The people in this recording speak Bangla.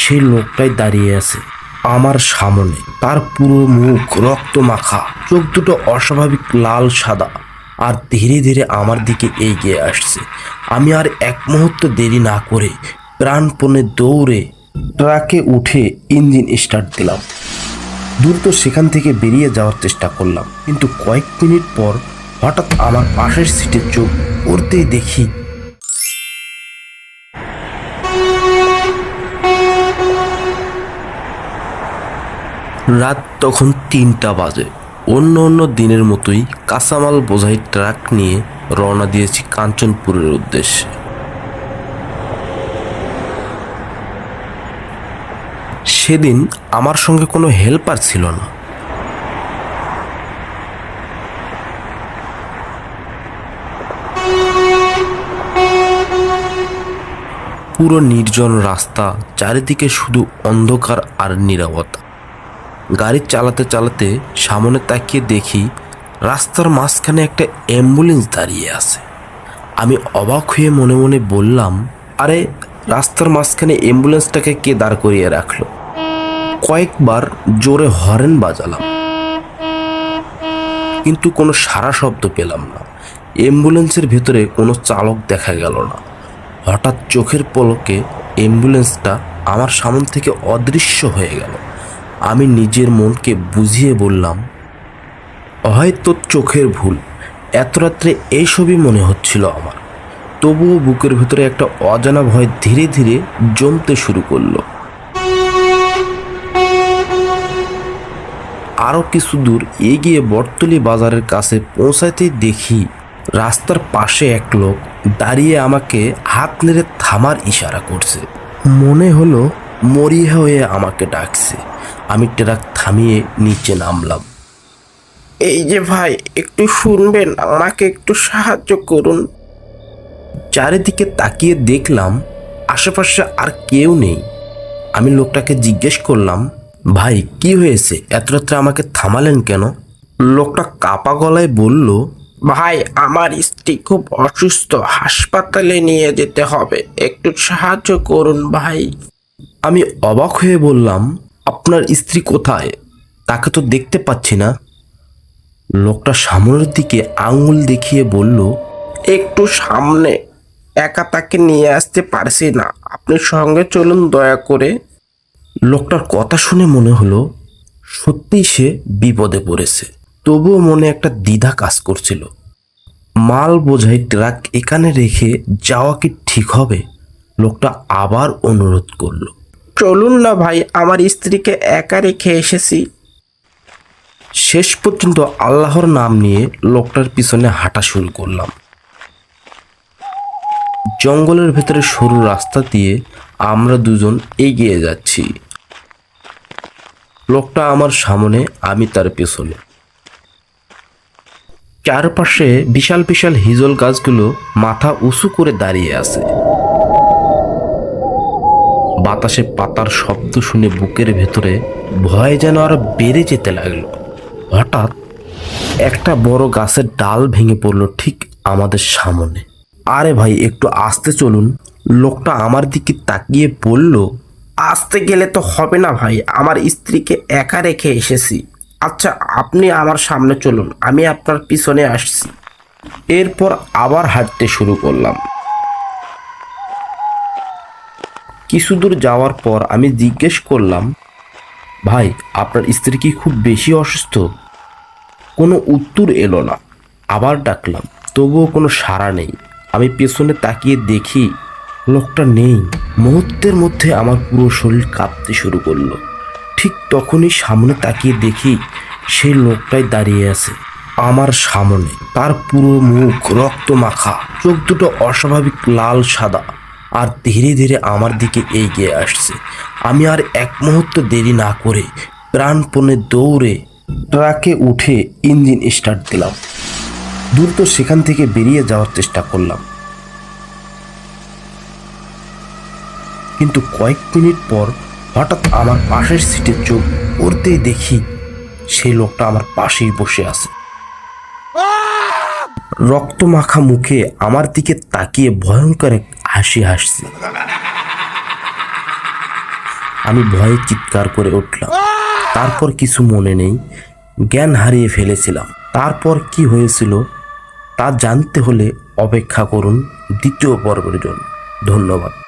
সেই লোকটাই দাঁড়িয়ে আছে আমার সামনে। তার পুরো মুখ রক্ত মাখা, চোখ দুটো অস্বাভাবিক লাল সাদা, আর ধীরে ধীরে আমার দিকে এগিয়ে আসছে। আমি আর এক মুহূর্ত দেরি না করে প্রাণপণে দৌড়ে ট্রাকে উঠে ইঞ্জিন স্টার্ট দিলাম। দ্রুত সেখান থেকে বেরিয়ে যাওয়ার চেষ্টা করলাম, কিন্তু কয়েক মিনিট পর হঠাৎ আমার পাশের সিটে চোখ পড়তেই দেখি রাত তখন 3টা বাজে। অন্য অন্য দিনের মতোই কাঁচামাল বোঝাই ট্রাক নিয়ে রওনা দিয়েছি কাঞ্চনপুরের উদ্দেশ্যে। সেদিন আমার সঙ্গে কোনো হেল্পার ছিল না। পুরো নির্জন রাস্তা, চারিদিকে শুধু অন্ধকার আর নীরবতা। গাড়ি চালাতে চালাতে সামনে তাকিয়ে দেখি রাস্তার মাঝখানে একটা অ্যাম্বুলেন্স দাঁড়িয়ে আছে। আমি অবাক হয়ে মনে মনে বললাম, আরে রাস্তার মাঝখানে অ্যাম্বুলেন্সটাকে কে দাঁড় করিয়ে রাখলো? কয়েকবার জোরে হর্ন বাজালাম, কিন্তু কোনো সাড়া শব্দ পেলাম না। অ্যাম্বুলেন্সের ভেতরে কোনো চালক দেখা গেল না। হঠাৎ চোখের পলকে অ্যাম্বুলেন্সটা আমার সামনে থেকে অদৃশ্য হয়ে গেল। আমি নিজের মনকে বুঝিয়ে বললাম, হয়তো চোখের ভুল। এত রাত্রে এইসবই মনে হচ্ছিল আমার। তবুও বুকের ভেতরে একটা অজানা ভয় ধীরে ধীরে জমতে শুরু করলো। আরও কিছু দূর এগিয়ে বটতলী বাজারের কাছে পৌঁছাতেই দেখি রাস্তার পাশে এক লোক দাঁড়িয়ে আমাকে হাত নেড়ে থামার ইশারা করছে। মনে হলো মরিয়া হয়ে আমাকে ডাকছে। আমি ট্রাক থামিয়ে নিচে নামলাম। এই যে ভাই, একটু শুনবেন, আমাকে একটু সাহায্য করুন। চারিদিকে তাকিয়ে দেখলাম আশেপাশে আর কেউ নেই। আমি লোকটাকে জিজ্ঞেস করলাম, ভাই কি হয়েছে, এত রাত্রে আমাকে থামালেন কেন? লোকটা কাপা গলায় বলল, ভাই, আমার স্ত্রী খুব অসুস্থ, হাসপাতালে নিয়ে যেতে হবে, একটু সাহায্য করুন ভাই। আমি অবাক হয়ে বললাম, আপনার স্ত্রী কোথায়? তাকে তো দেখতে পাচ্ছি না। লোকটা সামনের দিকে আঙুল দেখিয়ে বলল, একটু সামনে, একা তাকে নিয়ে আসতে পারছি না, আপনি সঙ্গে চলুন দয়া করে। লোকটার কথা শুনে মনে হলো সত্যিই সে বিপদে পড়েছে। তবুও মনে একটা দ্বিধা কাজ করছিল। মাল বোঝাই ট্রাক এখানে রেখে যাওয়া কি ঠিক হবে? লোকটা আবার অনুরোধ করলো। চলুন না ভাই, আমার স্ত্রীকে একা রেখে এসেছি। শেষ পর্যন্ত আল্লাহর নাম নিয়ে লোকটার পিছনে হাঁটা শুরু করলাম। জঙ্গলের ভেতরে সরু রাস্তা দিয়ে আমরা দুজন এগিয়ে যাচ্ছি। লোকটা আমার সামনে, আমি তার পেছনে। চারপাশে বিশাল বিশাল হিজল গাছগুলো মাথা উঁচু করে দাঁড়িয়ে আছে। বাতাসে পাতার শব্দ শুনে বুকের ভেতরে ভয় যেন আরো বেড়ে যেতে লাগলো। হঠাৎ একটা বড় গাছের ডাল ভেঙে পড়লো ঠিক আমাদের সামনে। আরে ভাই, একটু আস্তে চলুন। লোকটা আমার দিকে তাকিয়ে বলল, আসতে গেলে তো হবে না ভাই, আমার স্ত্রীকে একা রেখে এসেছি। আচ্ছা, আপনি আমার সামনে চলুন, আমি আপনার পিছনে আসছি। এরপর আবার হাঁটতে শুরু করলাম। কিছু দূর যাওয়ার পর আমি জিজ্ঞেস করলাম, ভাই আপনার স্ত্রী কি খুব বেশি অসুস্থ? কোনো উত্তর এলো না। আবার ডাকলাম, তবুও কোনো সাড়া নেই। আমি পেছনে তাকিয়ে দেখি লোকটা নেই। মুহূর্তের মধ্যে আমার পুরো শরীর কাঁপতে শুরু করলো। ঠিক তখনই সামনে তাকিয়ে দেখি সেই লোকটাই দাঁড়িয়ে আছে আমার সামনে। তার পুরো মুখ রক্ত মাখা, চোখ দুটো অস্বাভাবিক লাল সাদা, আর ধীরে ধীরে আমার দিকে এগিয়ে আসছে। আমি আর এক মুহূর্ত দেরি না করে প্রাণপণে দৌড়ে ট্রাকে উঠে ইঞ্জিন স্টার্ট দিলাম। দ্রুত সেখান থেকে বেরিয়ে যাওয়ার চেষ্টা করলাম, কিন্তু কয়েক মিনিট পর হঠাৎ আমার পাশের সিটে চোখ পড়তেই দেখি সেই লোকটা আমার পাশেই বসে আছে। রক্ত মাখা মুখে আমার দিকে তাকিয়ে ভয়ঙ্কর এক হাসি হাসছে। আমি ভয়ে চিৎকার করে উঠলাম। তারপর কিছু মনে নেই, জ্ঞান হারিয়ে ফেলেছিলাম। তারপর কি হয়েছিল তা জানতে হলে অপেক্ষা করুন দ্বিতীয় পর্বের জন্য। ধন্যবাদ।